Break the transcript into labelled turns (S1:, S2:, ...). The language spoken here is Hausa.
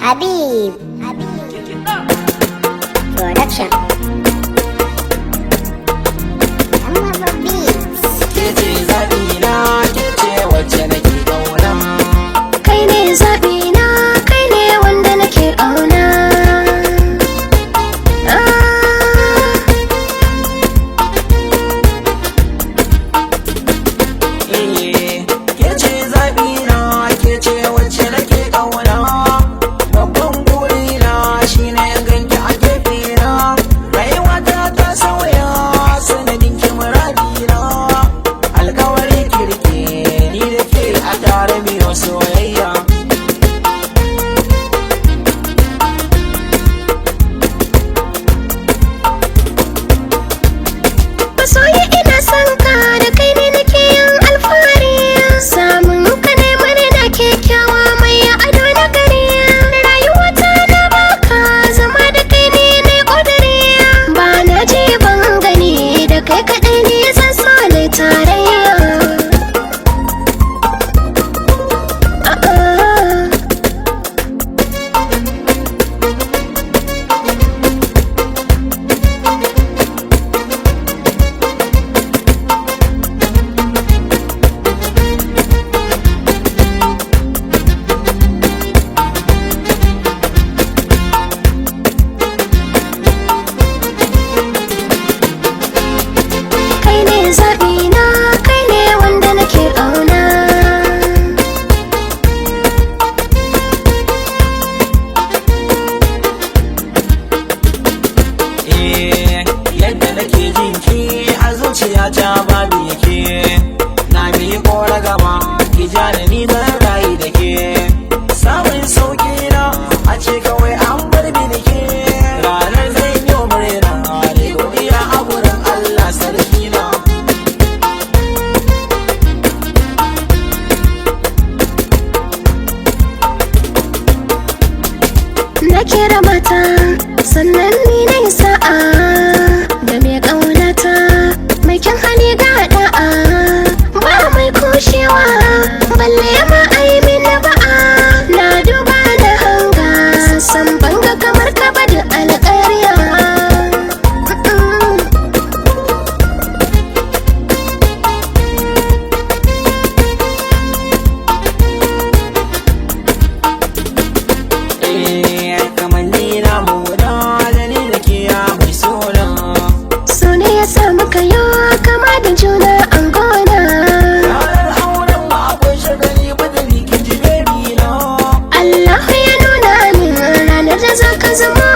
S1: Habib Production. Amma Beats.
S2: Kece zaɓina, kece wacce nake ƙauna.
S3: Kai ne zaɓina, kai ne wanda nake ƙauna.
S2: Kece zaɓina, kece wacce nake ƙauna. Babban burina shine in ganki a gefena. Rayuwata ta sauya sanadin ki muradina. Alƙawari kirki ni da ke a tare miyo soyayya.
S3: Masoyi ina son ka, da kai ne nake yin alfahari. Samun ka ne murna kyakkyawa mai ado na gari. Rayuwata na baka, zama da kai ne na ƙudiri. Ba na je ban gani, da kai kaɗai ne zan so na tarayya. Kai ne zaɓina, kai ne wanda nake ƙauna.
S2: Yadda nake jin ki a zuciyata babu yake. Na biyi kora gaba, ki ja da ni zan rayu da ke. Samun sauki na a ce kawai an bar ni da ke. Ranar zai yi murna da godiya a gurin Allah sarki na.
S3: Na kira mata, sannan ni na yi sa'a da mai ƙaunata, mai kyan hali ga da'a, ba mai kushewa, balle ma ai mini ba'a. Na duba da hanga, san banga kamar ka ba da alƙarya.
S2: Kamanni na muna da ni da ke ya mai suna.
S3: So ne ya sa muka yi kama da juna an gona.
S2: Ranar auren mu akwai shagali badali ki ji baby na.
S3: Allah ya nuna min ranar da za ka zama